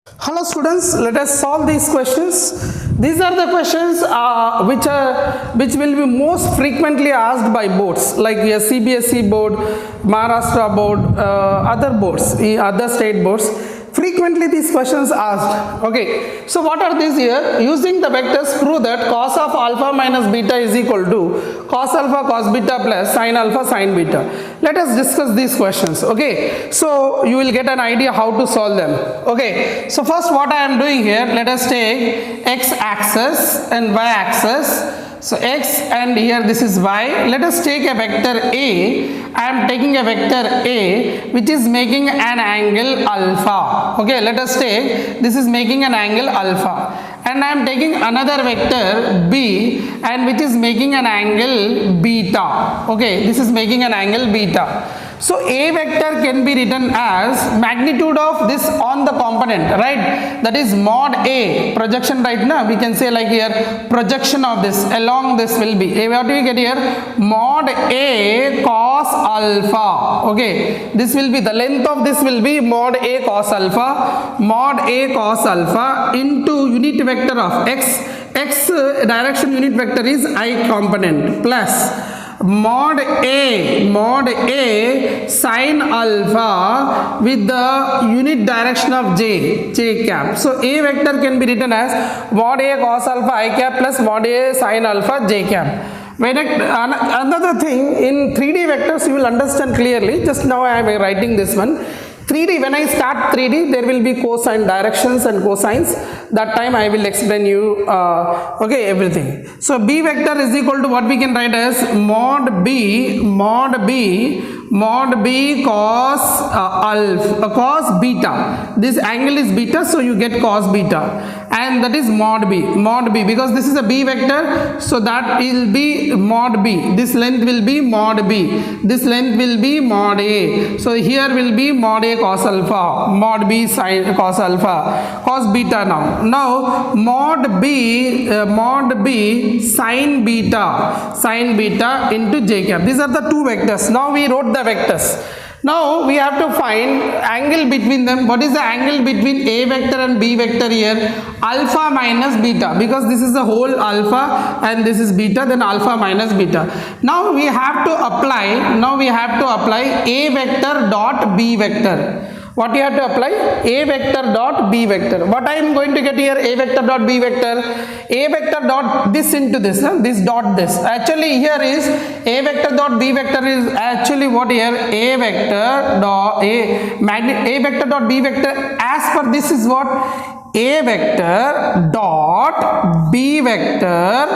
Hello students, let us solve these questions. These are the questions which will be most frequently asked by boards like a CBSE board, Maharashtra board, other boards, other state boards. Frequently these questions asked. Okay, so what are these here? Using the vectors, prove that cos of alpha minus beta is equal to cos alpha cos beta plus sin alpha sin beta. Let us discuss these questions. Okay, so you will get an idea how to solve them. Okay, so first what I am doing here, let us take x axis and y axis. So x and here this is y. Let us take a vector A. I am taking a vector A which is making an angle alpha. Okay, let us take this is making an angle alpha. And I am taking another vector B and which is making an angle beta. Okay, this is making an angle beta. So A vector can be written as magnitude of this on the component, right? That is mod A, projection, right now we can say like here projection of this along this will be, what do we get here? Mod A cos alpha. Okay, this will be the length of this will be mod A cos alpha, mod A cos alpha into unit vector of x direction unit vector is I component plus mod A sin alpha with the unit direction of j cap. So A vector can be written as mod A cos alpha I cap plus mod A sin alpha j cap. When another thing in 3D vectors you will understand clearly. Just now I am writing this one. 3D, when I start 3D, there will be cosine directions and cosines. That time I will explain you okay, everything. So B vector is equal to what we can write as mod B cos alpha cos beta. This angle is beta, so you get cos beta, and that is mod B because this is a B vector, so that will be mod B. This length will be mod B, this length will be mod A, so here will be mod A cos alpha, mod B sin cos alpha, cos beta. Now mod B sin beta into j cap. These are the two vectors. Now we wrote the vectors. Now we have to find angle between them. What is the angle between A vector and B vector here? Alpha minus beta, because this is the whole alpha and this is beta, then alpha minus beta. Now we have to apply A vector dot B vector. What you have to apply? A vector dot B vector. What I am going to get here? A vector dot B vector. A vector dot this into this, this dot this. Actually here is A vector dot B vector is actually what here? A vector dot B vector. As per this is what? A vector dot B vector,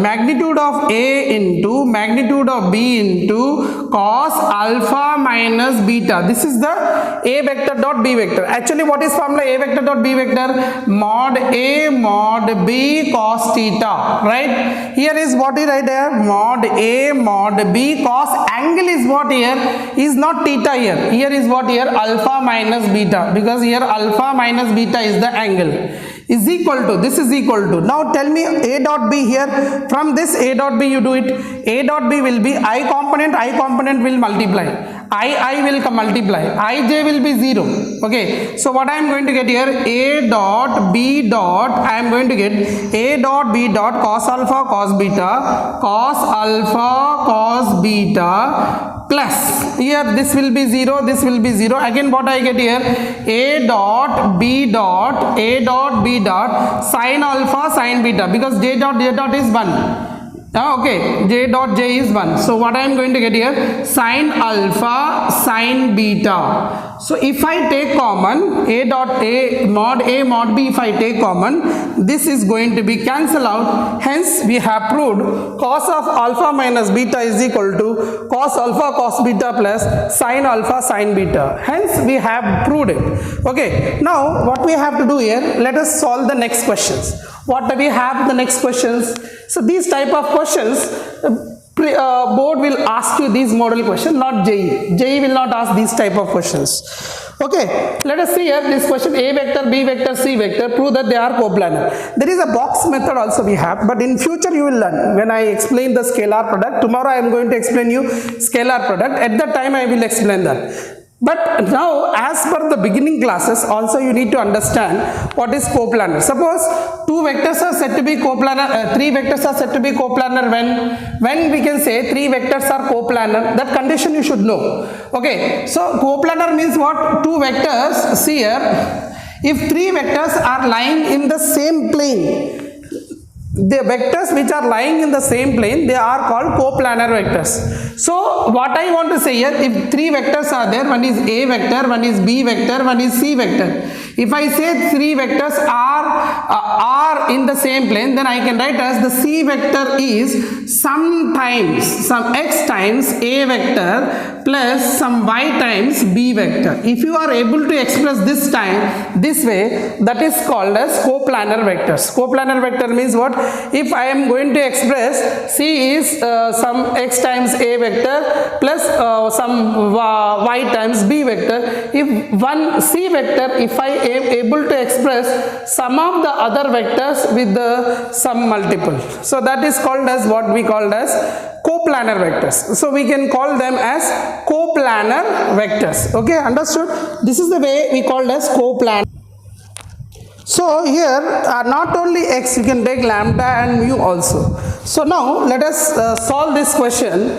magnitude of A into magnitude of B into cos alpha minus beta. This is the A vector dot B vector. Actually what is formula A vector dot B vector? Mod A mod B cos theta, right? Here is what is right here? Mod A mod B cos angle is what here? Is not theta here. Here is what here? Alpha minus beta, because here alpha minus beta is the angle, is equal to, this is equal to. Now tell me A dot B here. From this A dot B you do it. A dot B will be I component will multiply. I will multiply. Ij will be 0. Okay. So what I am going to get here? A dot B dot, I am going to get A dot B dot cos alpha cos beta cos beta plus, here this will be 0, this will be 0. Again what I get here? A dot B dot sin alpha sin beta, because j dot is 1. Okay, j dot j is 1. So what I am going to get here? Sin alpha sin beta. So if I take common A mod B, if I take common, this is going to be cancel out. Hence we have proved cos of alpha minus beta is equal to cos alpha cos beta plus sin alpha sin beta. Hence we have proved it. Okay, now what we have to do here? Let us solve the next questions. What do we have the next questions? So these type of questions, board will ask you these model questions, not JEE. JEE will not ask these type of questions. Okay, let us see here this question: A vector, B vector, C vector, prove that they are coplanar. There is a box method also we have, but in future you will learn when I explain the scalar product. Tomorrow I am going to explain you scalar product. At that time I will explain that. But now, as per the beginning classes, also you need to understand what is coplanar. Suppose two vectors are said to be coplanar, three vectors are said to be coplanar when we can say three vectors are coplanar. That condition you should know. Okay, so coplanar means what? Two vectors. See here, if three vectors are lying in the same plane, the vectors which are lying in the same plane, they are called coplanar vectors. So what I want to say here, if three vectors are there, one is A vector, one is B vector, one is C vector. If I say three vectors are in the same plane, then I can write as the C vector is some x times A vector plus some y times B vector. If you are able to express this way, that is called as coplanar vectors. Coplanar vector means what? If I am going to express C is some x times A vector plus some y times B vector. If one C vector, if I am able to express some of the other vectors with the some multiple, so that is called as what we called as coplanar vectors. So we can call them as coplanar vectors. Okay, understood? This is the way we called as coplanar. So here not only x, you can take lambda and mu also. So now let us solve this question.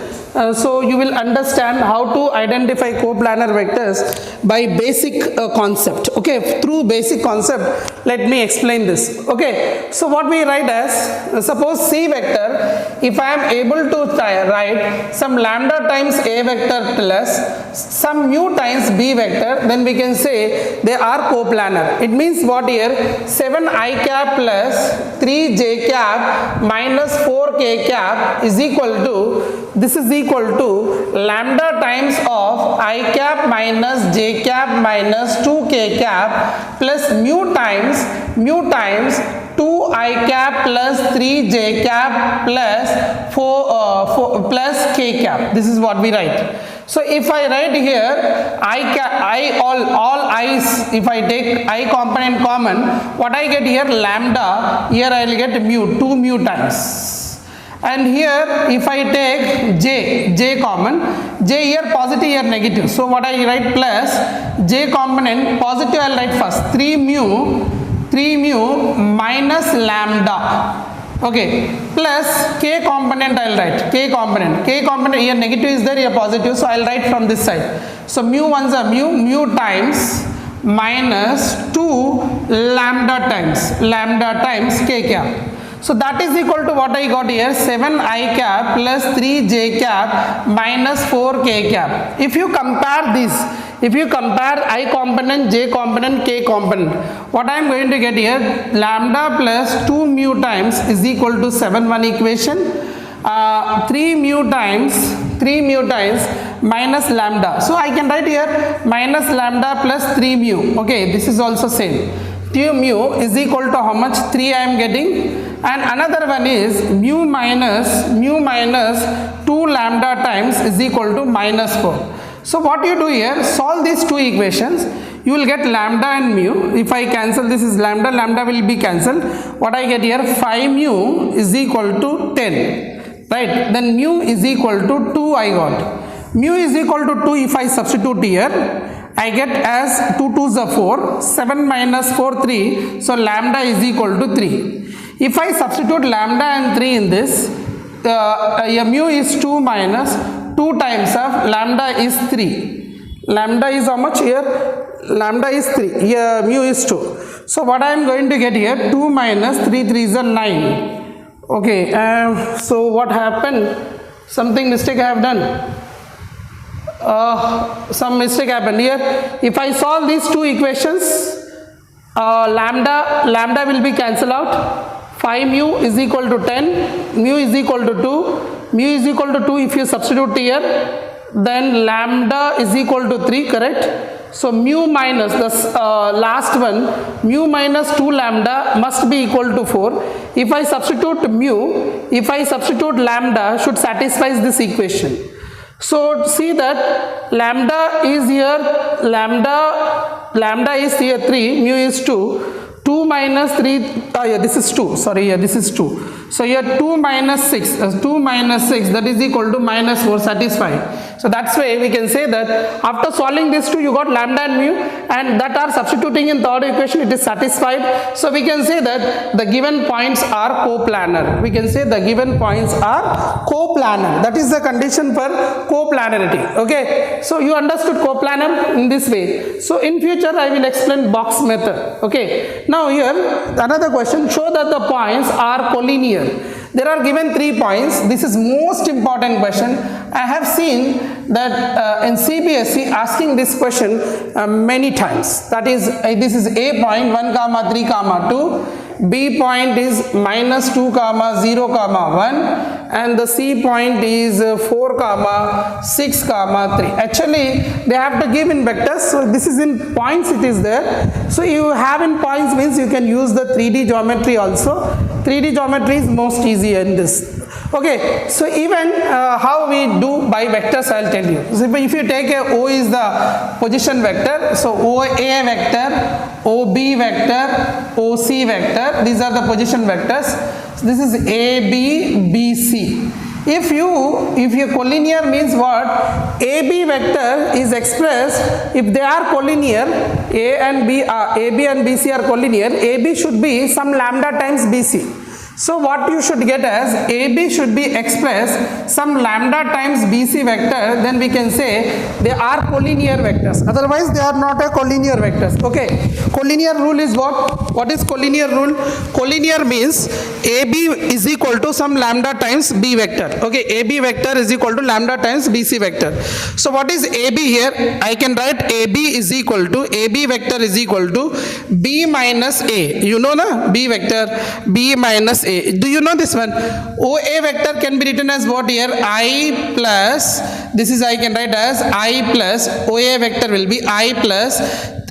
So you will understand how to identify coplanar vectors by basic concept. Okay, through basic concept, let me explain this. Okay, so what we write as, suppose C vector, if I am able to write some lambda times A vector plus some mu times B vector, then we can say they are coplanar. It means what here? 7i cap plus 3j cap minus 4k cap is equal to, this is equal to lambda times of I cap minus j cap minus 2k cap plus mu times 2i cap plus 3j cap plus 4 plus k cap. This is what we write. So if I write here all i's, if I take I component common, what I get here? Lambda. Here I will get mu, 2 mu times. And here if I take j common, j here positive, here negative. So what I write? Plus j component positive I will write first, 3 mu minus lambda. Okay, plus k component I will write, k component here negative is there, here positive, so I will write from this side. So mu ones are mu times minus 2 lambda times k cap. So that is equal to what I got here? 7i cap plus 3j cap minus 4k cap. If you compare this, if you compare I component, j component, k component, what I am going to get here? Lambda plus 2 mu times is equal to 7, one equation. 3 mu times minus lambda. So I can write here minus lambda plus 3 mu. Okay, this is also same. 2 mu is equal to how much? 3 I am getting. And another one is mu minus 2 lambda times is equal to minus 4. So what you do here, solve these two equations, you will get lambda and mu. If I cancel this is lambda will be cancelled. What I get here? 5 mu is equal to 10, right? Then mu is equal to 2 I got. Mu is equal to 2, if I substitute here, I get as 2 2s are 4, 7 minus 4 3, so lambda is equal to 3. If I substitute lambda and 3 in this, mu is 2 minus 2 times of lambda is 3. Lambda is how much here? Lambda is 3. Here mu is 2. So what I am going to get here? 2 minus 3 3s are 9. Okay. So what happened? Something mistake I have done. Some mistake happened here. If I solve these two equations, lambda will be cancelled out. 5 mu is equal to 10, mu is equal to 2, mu is equal to 2 if you substitute here, then lambda is equal to 3, correct? So mu minus the last one, mu minus 2 lambda must be equal to 4. If I substitute lambda should satisfy this equation. So see that lambda is here, lambda is here 3, mu is 2. 2 minus 3, this is 2, sorry, here this is 2. So here 2 minus 6, 2 minus 6, that is equal to minus 4, satisfied. So that's why we can say that after solving these two, you got lambda and mu, and that are substituting in third equation, it is satisfied. So we can say that the given points are coplanar. We can say the given points are coplanar. That is the condition for coplanarity. Okay. So you understood coplanar in this way. So in future, I will explain box method. Okay. Now here, another question, show that the points are collinear. There are given 3 points. This is most important question. I have seen that in CBSE asking this question many times. That is, this is A point 1 comma 3 comma 2. B point is minus 2 comma 0 comma 1, and the C point is 4 comma 6 comma 3. Actually they have to give in vectors, so this is in points, it is there. So you have in points means you can use the 3D geometry also. 3D geometry is most easy in this. Okay, so even how we do by vectors, I will tell you. So if you take a O is the position vector, so OA vector, OB vector, OC vector, these are the position vectors. So this is AB, BC. If your collinear means what? AB vector is expressed, if they are collinear, A and B are, AB and BC are collinear, AB should be some lambda times BC. So what you should get as AB should be expressed some lambda times BC vector, then we can say they are collinear vectors. Otherwise they are not a collinear vectors. Okay. Collinear rule is what? What is collinear rule? Collinear means AB is equal to some lambda times B vector. Okay. AB vector is equal to lambda times BC vector. So what is AB here? I can write AB is equal to, AB vector is equal to B minus A. You know na? B vector, B minus A. Do you know this one? OA vector can be written as what here? I plus, this is I can write as I plus, OA vector will be I plus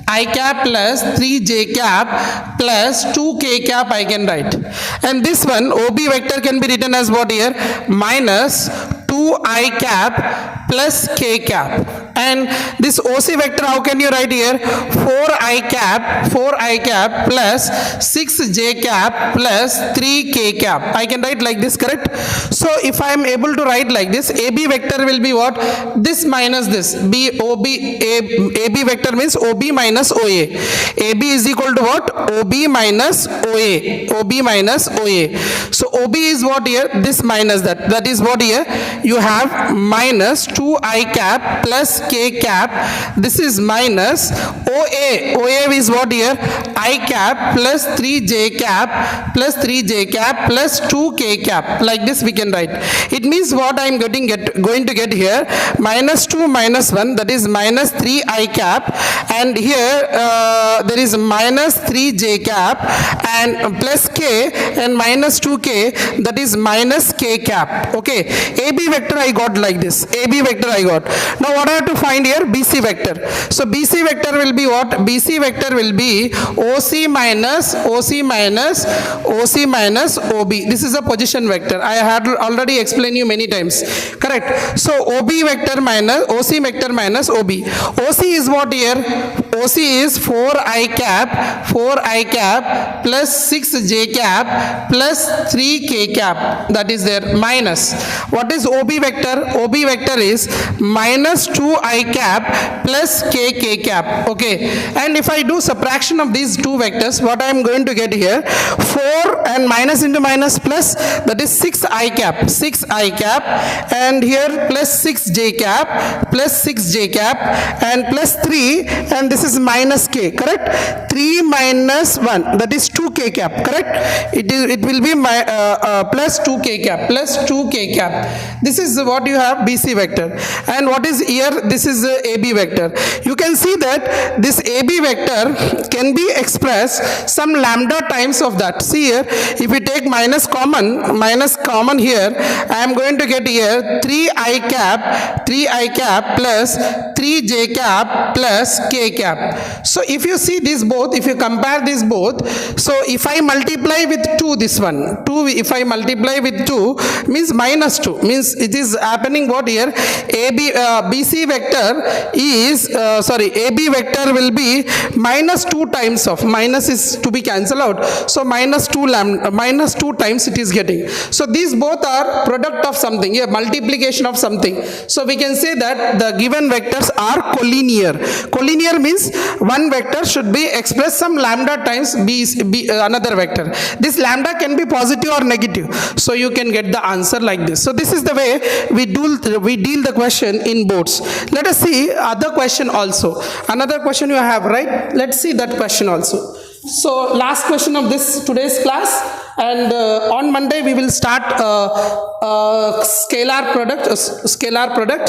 I cap plus 3j cap plus 2k cap I can write. And this one OB vector can be written as what here? Minus 2i cap plus k cap. And this OC vector, how can you write here? 4i cap plus 6j cap plus 3k cap. I can write like this, correct? So if I am able to write like this, AB vector will be what? This minus this. AB vector means OB minus OA. AB is equal to what? OB minus OA. OB minus OA. So OB is what here? This minus that. That is what here? You have minus 2i cap plus k cap. This is minus OA. OA is what here? I cap plus 3j cap plus 3j cap plus 2k cap. Like this we can write. It means what I am going to get here? Minus 2 minus 1, that is minus 3i cap, and here there is minus 3j cap and plus k and minus 2k, that is minus k cap. Okay. AB vector I got like this. AB vector I got. Now what I have to find here? BC vector. So BC vector will be what? BC vector will be OC minus OB. This is a position vector. I had already explained you many times. Correct. So OB vector minus OC vector minus OB. OC is what here? OC is 4i cap plus 6j cap plus 3k cap. That is there minus. What is OB vector? OB vector is minus 2i cap plus kk cap. Okay. And if I do subtraction of these two vectors, what I am going to get here? 4 and minus into minus plus, that is 6i cap, and here plus 6j cap and plus 3, and this is minus k, correct? 3 minus 1, that is 2k cap, correct? It will be plus 2k cap. This is what you have, BC vector. And what is here? This is AB vector. You can see that this AB vector can be expressed some lambda times of that. See here, if we take minus common here, I am going to get here 3i cap plus 3j cap plus k cap. So if you see these both, if you compare these both, so if I multiply with 2, this one 2, if I multiply with 2 means minus 2, means it is happening what here, BC vector is AB vector will be minus 2 times of, minus is to be cancelled out, so minus 2 times it is getting. So these both are product of something, a multiplication of something. So we can say that the given vectors are collinear. Collinear means one vector should be expressed some lambda times another vector. This lambda can be positive or negative. So you can get the answer like this. So this is the way we deal the question in boards. Let us see other question also. Another question you have, right? Let's see that question also. So last question of this today's class, and on Monday we will start scalar product.